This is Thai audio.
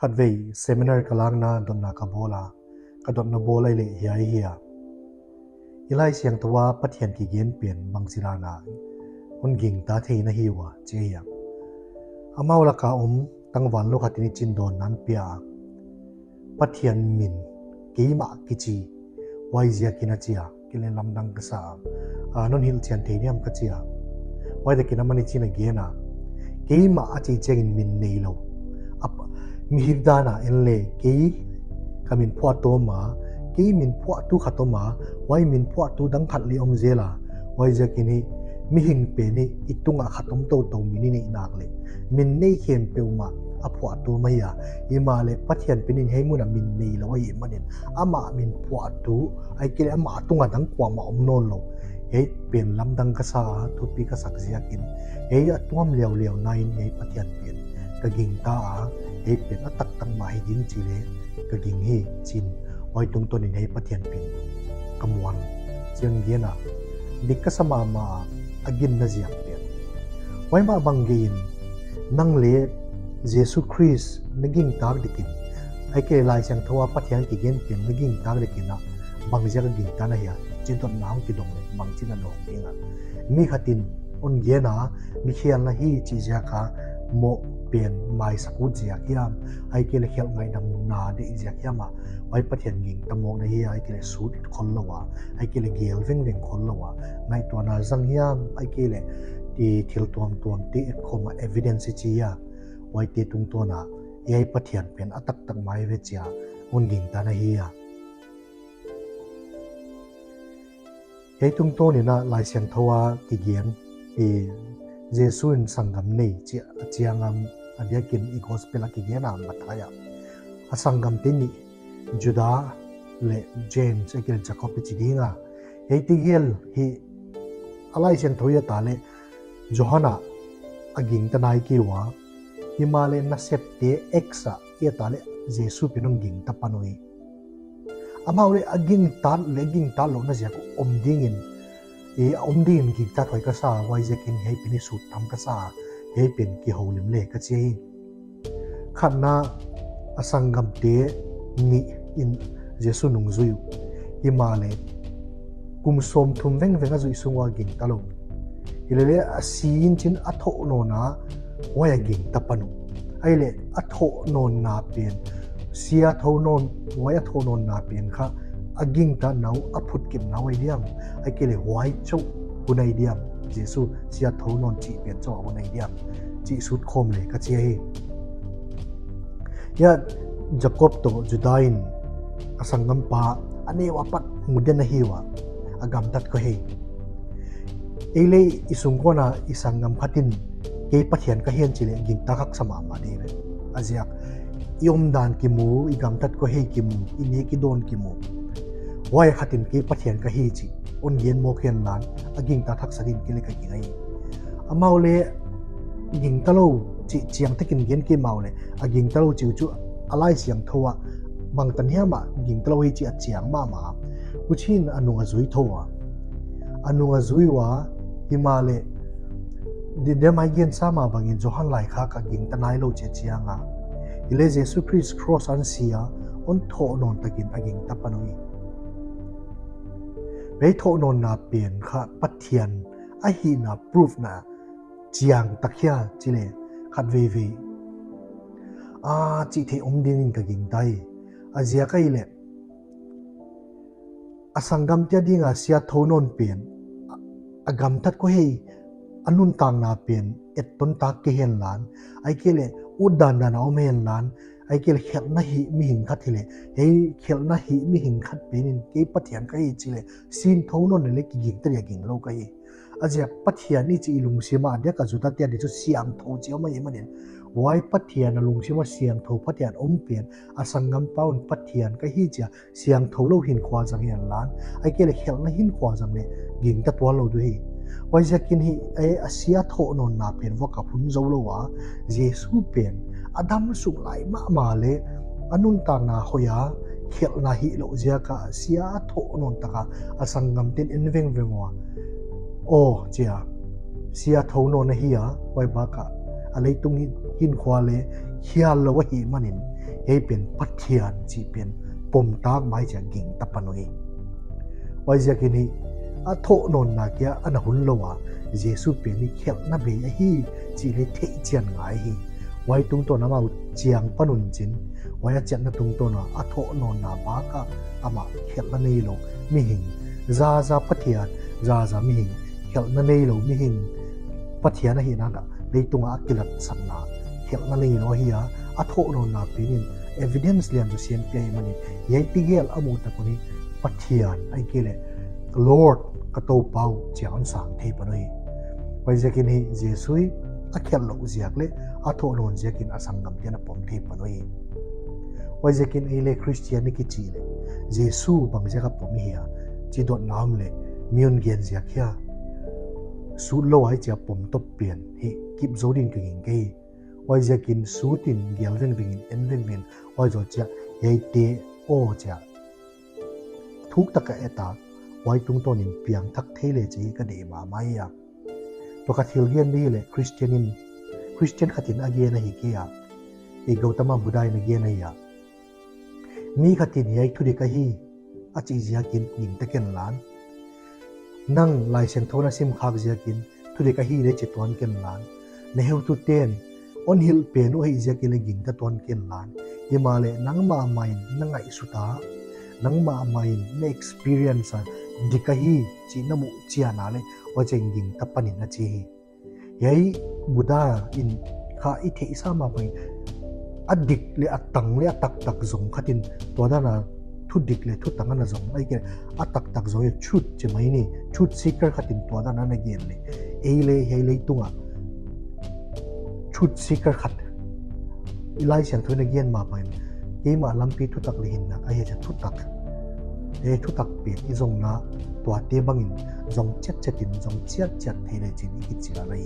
ขัดเวเซมินาร์กลางนาดอนนาคาโบลากระดอนนาโบไลเล่เฮียเฮียอีไลเสียงตัวปัทยันกิเกนเปลี่ยนบางสิรานาคนกิ่งตาเทนหิวเจียอามาลกาตั้งวันลูกขัดนิจินโดนนั้นเปียปัทยันมินกีมากิจีไวเจียกินาเจียกิเลนลำดังกษานนฮิลเชียนเทียมกเจียไว้แต่กินามันนิจินเกนากีมาอาจีเจงินมินเนโลมีฮิดานาเอเลกีกามินพวดตัวมากีมินพวดตุขัดตัวมาไว้มินพวดตุดังขัดลีอมเจล่าไว้จะกินมีหิงเปนี่อีตุงขัดตมโตโตมินินี่นักเลยมินเนยเขียนเปลมาอพวดตัวมาอย่าอีมาเลยปัทยันเป็นให้มุนามินเนยแล้วไว้มันเนี่ยอามามินพวดตัวไอ้กิเลอามาตุงดังกว่ามาอมโนนลงเฮ้เปลี่ยนลำดังกษาทุปีกษักเสียกินเฮ้ตัวมเลี้ยวเลี้ยวนายเฮ้ปัทยันเปลี่ยนกะกิงตาเฮ้เป็นอัตตังมาให้ยิงจีเลกะกิงเฮจินไว้ตรงตัวนี้ให้ปัทยันเป็นกำวันเสียงเย็นดิกสมามาอากินนาเจียเปลี่ยนไว้มาบังเกินนั่งเล่เยซูคริสต์นักิงตากดิกินไอ้เกลายเสียงทว่าปัทยันกิเกนเป็นนักิงตากดิกินนะบางเจ้ากะกิงตานะเฮียจินต้นน้ำกิดงเลยบางจินนั่นหลงเองมีขัดินอนเย็นมีเขียนละฮีจีเจ้าค่ะโมเปลี่ยนไม่สักวุฒิยามไอ้เกลเขียนไงนำนาเดียกยามไว้ปัทยันกิงตะมองในเฮียไอ้เกลสูดคนละวะไอ้เกลเกลเว่งคนละวะในตัวนาจังยามไอ้เกลที่ทิลตัวที่คอมาเอวิเดนซ์จียไว้ที่ตรงตัวน่ะไอ้ปัทยันเป็นอัตตังไม่เวจียอนกิงตานะเฮียไอ้ตรงตัวนี่นะลายเสียงทว่ากิเกียนเยซูนสังกัมนี่เจียงอันเดียกินอีกอสเปลกิเกียนมาทายาสังกัมตินี่จูดาเลเจมส์ไอ้เกลจะคบไปจีดีงาไอ้ที่เกลฮีอะไรเสียงทว่าตาเลโจฮานาอากิงตนายกีวะฮิมาเลนัสเซปเตเอ็กซ์เอตาเลเยซูเป็นองกิงตะปนุยอามาเลอากิงตาเลกิงตาโลนะเสียกอมดิ่งินอมดิ่งกิงตาถอยกษาไว้จะกินให้เป็นสุดทำกษาให้เป็นกิโฮลิมเลกเจียขันนาสังกัมเตนี่อินเยซูนุงซุยฮิมาเลกุมสมทุมเวงจุยสุงวากิงตาโลฮิเลเลซีนจินอัทโตโนนาไว้กิงตะปนุไอเลอัทโตโนนาเปลี่ยนเสียโทโนนไว้อัทโตโนนาเปลี่ยนค่ะอากิงตาหนาวอพุดกิมหนาวไอเดียมไอเกเลไว้จุกุนไอเดียมเยซูเสียโทโนนจีเปลี่ยนเจ้ากุนไอเดียมจีสุดคมเลยก็เจียยาจักบโตจุดายนสังกัมปาอันนี้ว่าปัดมุดเดนหิวอากามตัดก็เฮเอเลอิสุงกนาอิสังกัมขัดินเกยปัทยันก็เห็นจิเลกิงตาคักสมามาดีเลยอาเจียกยมดานกิมูอีกามตัดก็เฮกิมูอินี้กิโดนกิมูไว้ขัดินเกยปัทยันก็เฮจิอุนเย็นโมเขียนลานอากิงตาทักสกินกิเลกกิงไงอามาเลกิงตาโลจิเจียงตะกินเย็นกิมาเลอากิงตาโลจิวจุอะไรเสียงทัวบางตันเฮียมากิงตาโลเฮจิเจียงมาผู้ชินอนุงจุยทัวอนุงจุยวะฮิมาเลดิเดมาเย็นสามาบางอินจหันไหลข้ากับกิงตะนายโลเจียงอิเลเยซูคริสต์ครอสอันเสียอนโทนนตะกินอากิงตะปนุยเวโทนนนาเปลี่ยนข้าปัทยันไอฮีนาพรูฟนาเจียงตะเคียจิเลขัดเวจิเทอมดินินกับกิงไตอาเจียก็อิเลอสังกัมเตียดิงอาเซียโทนนเปลี่ยนอากามทัดก็เฮอนุนตังนาเปลี่ยนต้นตากเกเฮนลานไอเกเลอุดดานนาเอาเมนลานไอเกลเขลนาหิมีหิงขัดทีเลเฮเขลนาหิมีหิงขัดเป็นเกปัทยันก็เฮจิเลสินโทนนเลกิกิงตรียกิงโลก็เฮอาเจียปัทยันนี่จีลุงซีมาเดียกจุดตัดเดียดิจุเสียงโทเจียวมาเยมันเนไว้ปัทยันลุงซีมาเสียงโทปัทยันอมเปลี่ยนอสังกัมเป้าปัทยันก็เฮจีเสียงโทโลหินขวาจังเฮนลานไอเกลเขลนาหินขวาจังเลกิงตะตัวโลด้วยไว้จะกินฮีอาเซียโทนนนาเป็นว่ากับหุ่นโจโลวะเยซูเป็นอดัมสุไลมาเลอนุนตานาฮอยาเขลนาฮิโลเจียกาเซียโทนนตะกาอสังกัมตินอินเวงเวงวะโอเจียเสียโทนนฮิยาไว้บากะอะไรตรงหินขวาเลเฮียลวะหิมันิน hei pen pathian chi pen pom tak mai cha ging tapanoi wai zakini a tho non na kya an hun lowa jesu pen ni khel na be hi chi le thei chian ngai hi wai tung to na ma chiang panun chin wai a chat na tung to na a tho non na ba ka ama khel na nei lo mi hing za pathian za mi hing khel na nei lo mi hing pathian hi na leitunga akilat sanna khel na nei lo hi a tho non na pinin evidence liam ju siam pe mani yai tigel amu ta kuni pathian ai kele lord ka to pau chiang sang thei panoi wai zekin hi jesui a khel lo ziak le a tho non zekin asangam tena pom thei panoi wai zekin ele christianity chi le jesu bang jaka pom hi chi dot nam le mion gen ziak khia su lo ai cha pom to pian hi kip zodin ke ging ke wai zekin su tin gel ven vingin en ven wai zo cha yai te o cha thuk taka eta wai tung tonin piang thak thele chi ka de ma mai ya to ka thil gen ni le christian khatin age na hi ke ya e gautama budai na ge na ya mi khatin yai thuri ka hi a chi ziakin ning ta ken lan nang lai sen thona sim khak ziakin thuri ka hi le chi ton ken lan ne heu tu ten on hil pe no hi ziakin le ging ta ton ken lan himale nang ma mai nangai suta nang ma mai ne experience dikahi chi namu chiana le wacheng ging tapanin na chi yai buddha in kha i the isa ma bai adik le atang le atak tak zong khatin to da na thu dik le thu tang na zong ai ke atak tak zo chut che mai ni chut seeker khatin to da na gen le ei le hei le tunga chut seeker khat ilai sian thoi na gen ma bai ke ma lampi thu tak le hin na ai ha thu tak e thu tak pe i zong na tua te bangin zong chet chetin zong chiat thei le chin i chi la lai